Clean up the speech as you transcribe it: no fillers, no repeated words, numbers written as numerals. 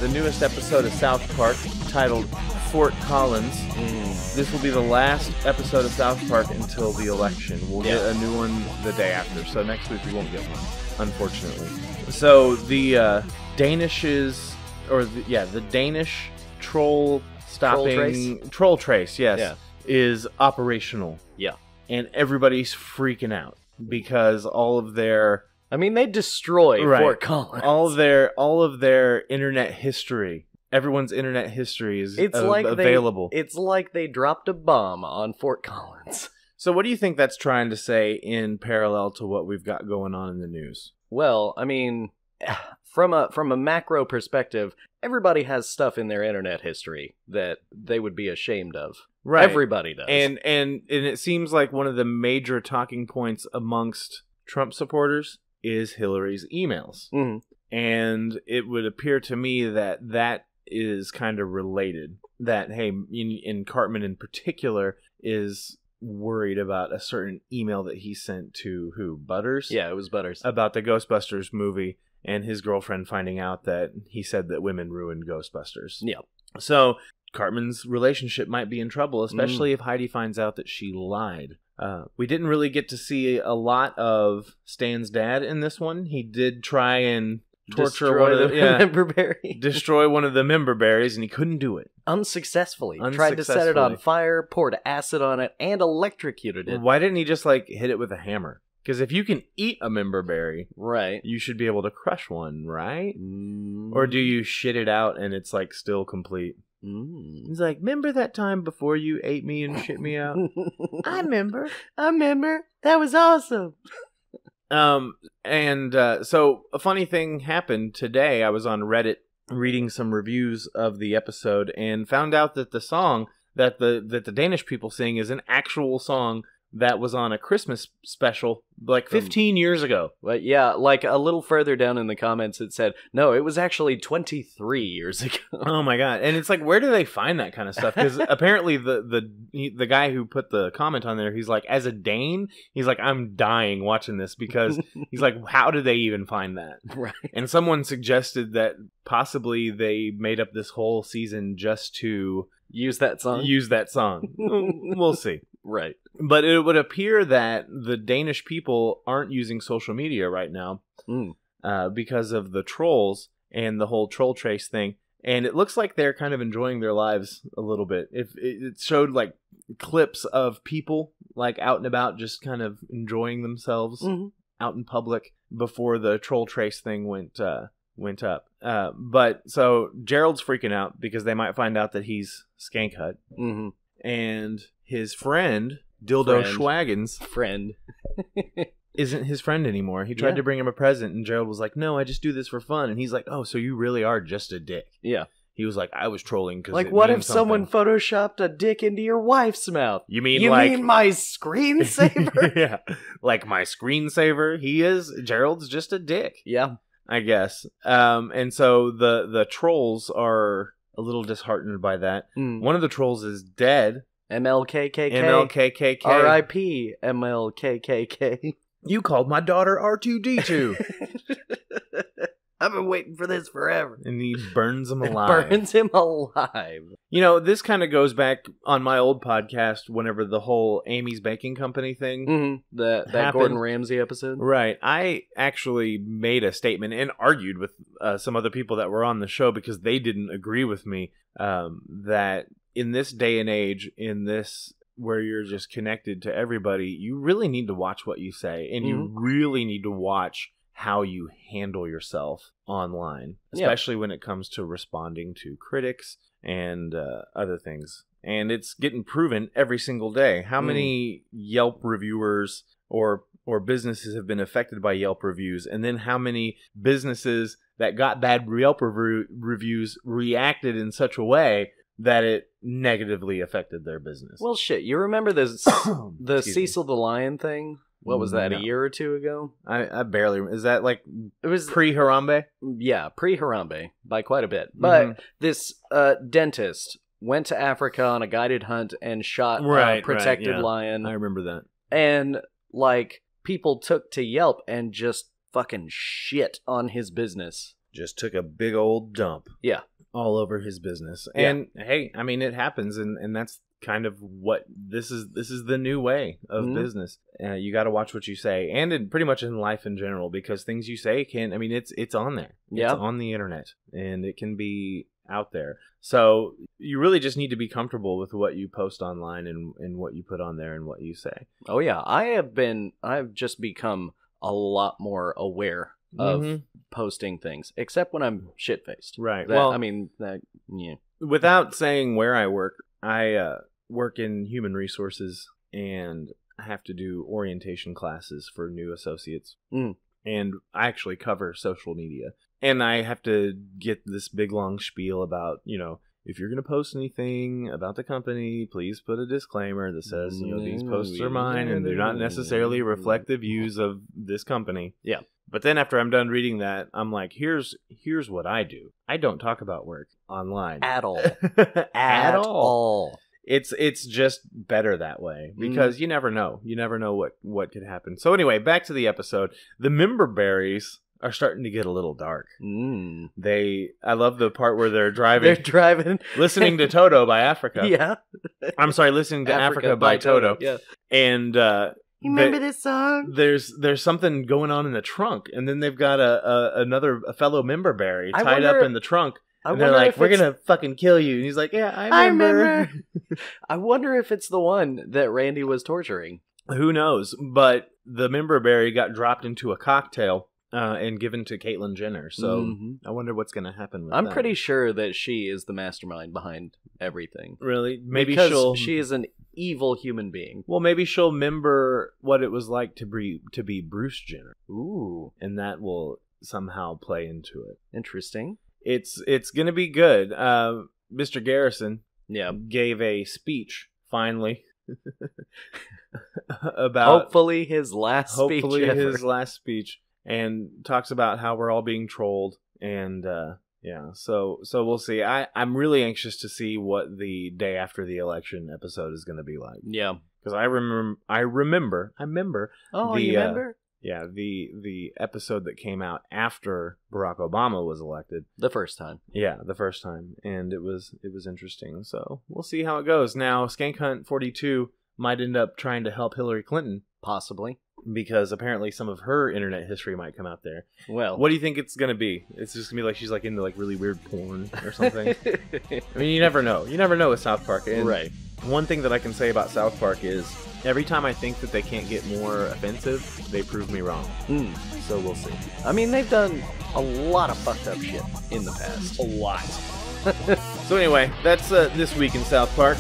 the newest episode of South Park titled Fort Collins. This will be the last episode of South Park until the election. We'll get a new one the day after, so next week we won't get one, unfortunately. So the Danishes, or the Danish troll stopping... Troll trace, yes, is operational. Yeah. And everybody's freaking out because all of their... I mean, they destroyed Fort Collins. All of their internet history, everyone's internet history is available. It's like they dropped a bomb on Fort Collins. So what do you think that's trying to say in parallel to what we've got going on in the news? Well, I mean, from a macro perspective, everybody has stuff in their internet history that they would be ashamed of. Right. Everybody does. And it seems like one of the major talking points amongst Trump supporters is Hillary's emails. And it would appear to me that is kind of related. That, hey, in Cartman in particular is worried about a certain email that he sent to who? Butters? Yeah, it was Butters. About the Ghostbusters movie and his girlfriend finding out that he said that women ruined Ghostbusters. Yeah. So Cartman's relationship might be in trouble, especially if Heidi finds out that she lied. We didn't really get to see a lot of Stan's dad in this one. He did try and torture one of the member berry. Destroy one of the member berries, and he couldn't do it. Unsuccessfully. Tried to set it on fire, poured acid on it, and electrocuted it. Why didn't he just hit it with a hammer? Because if you can eat a member berry, right, you should be able to crush one, right? Or do you shit it out and it's still complete? He's like, remember that time before you ate me and shit me out? I remember. That was awesome. So a funny thing happened today. I was on Reddit reading some reviews of the episode and found out that the song that the Danish people sing is an actual song that was on a Christmas special 15 years ago. But yeah, a little further down in the comments it said, no, it was actually 23 years ago. Oh my god. And it's where do they find that kind of stuff? Because apparently the guy who put the comment on there, he's like, as a Dane, he's like, I'm dying watching this because he's like, how did they even find that? Right. And someone suggested that possibly they made up this whole season just to use that song. We'll see. Right. But it would appear that the Danish people aren't using social media right now because of the trolls and the whole troll trace thing. And it looks like they're kind of enjoying their lives a little bit. If it showed clips of people out and about just kind of enjoying themselves out in public before the troll trace thing went up. But so Gerald's freaking out because they might find out that he's Skank Hut. And his friend, Dildo Schwaggins, isn't his friend anymore. He tried to bring him a present, and Gerald was like, no, I just do this for fun. And he's like, oh, so you really are just a dick. Yeah. He was like, I was trolling because what if someone photoshopped a dick into your wife's mouth? You mean my screensaver? Yeah. Like my screensaver? Gerald's just a dick. Yeah. I guess. And so the trolls are a little disheartened by that. One of the trolls is dead. MLKKK. R.I.P. MLKKK. You called my daughter R2D2. I've been waiting for this forever. And he burns him alive. This kind of goes back on my old podcast whenever the whole Amy's Baking Company thing that Gordon Ramsay episode. Right. I actually made a statement and argued with some other people that were on the show because they didn't agree with me that in this day and age, in this where you're just connected to everybody, you really need to watch what you say, and you really need to watch how you handle yourself online, especially when it comes to responding to critics and other things. And it's getting proven every single day. How many Yelp reviewers or businesses have been affected by Yelp reviews, and then how many businesses that got bad Yelp reviews reacted in such a way that it negatively affected their business. Well, shit, you remember the Cecil the Lion thing? What was that, a year or two ago? I barely... Is that it was pre-Harambe? Yeah, pre-Harambe, by quite a bit. But this dentist went to Africa on a guided hunt and shot a protected lion. I remember that. And, people took to Yelp and just fucking shit on his business. Just took a big old dump. Yeah. all over his business. And hey, I mean, it happens, and that's kind of what this is the new way of business. You got to watch what you say, and pretty much in life in general, because things you say it's on there. It's on the internet, and it can be out there. So you really just need to be comfortable with what you post online and what you put on there and what you say. Oh yeah, I've just become a lot more aware of posting things, except when I'm shit-faced. Right. Yeah. Without saying where I work in human resources, and I have to do orientation classes for new associates. And I actually cover social media. And I have to get this big long spiel about, if you're going to post anything about the company, please put a disclaimer that says, these posts are mine and do not necessarily reflect the views of this company. Yeah. But then after I'm done reading that, I'm like, here's what I do. I don't talk about work online. At all. At all. It's just better that way, because you never know. You never know what could happen. So anyway, back to the episode. The member berries are starting to get a little dark. I love the part where they're driving. Listening to Toto by Africa. Yeah. I'm sorry, listening to Africa by Toto. Yeah. And you remember this song? There's something going on in the trunk, and then they've got a fellow member berry tied up in the trunk. And they're like, we're going to fucking kill you. And he's like, yeah, I remember. I wonder if it's the one that Randy was torturing. Who knows? But the member berry got dropped into a cocktail and given to Caitlyn Jenner. So I wonder what's going to happen with that. I'm pretty sure that she is the mastermind behind everything. Really? Maybe because she is an evil human being. Well, maybe she'll remember what it was like to be Bruce Jenner. Ooh. And that will somehow play into it. Interesting. It's going to be good. Mr. Garrison gave a speech, finally, about... Hopefully his last speech, and talks about how we're all being trolled, and so we'll see. I'm really anxious to see what the day after the election episode is going to be like. Yeah. Because I remember. Oh, you remember? Yeah, the episode that came out after Barack Obama was elected. The first time. Yeah, the first time. And it was interesting. So we'll see how it goes. Now, Skank Hunt 42 might end up trying to help Hillary Clinton. Possibly. Because apparently some of her internet history might come out there. Well. What do you think it's going to be? It's just going to be like she's like into like really weird porn or something. I mean, you never know. You never know with South Park. And right. One thing that I can say about South Park is every time I think that they can't get more offensive, they prove me wrong. So we'll see. I mean, they've done a lot of fucked up shit in the past. A lot. So anyway, that's this week in South Park.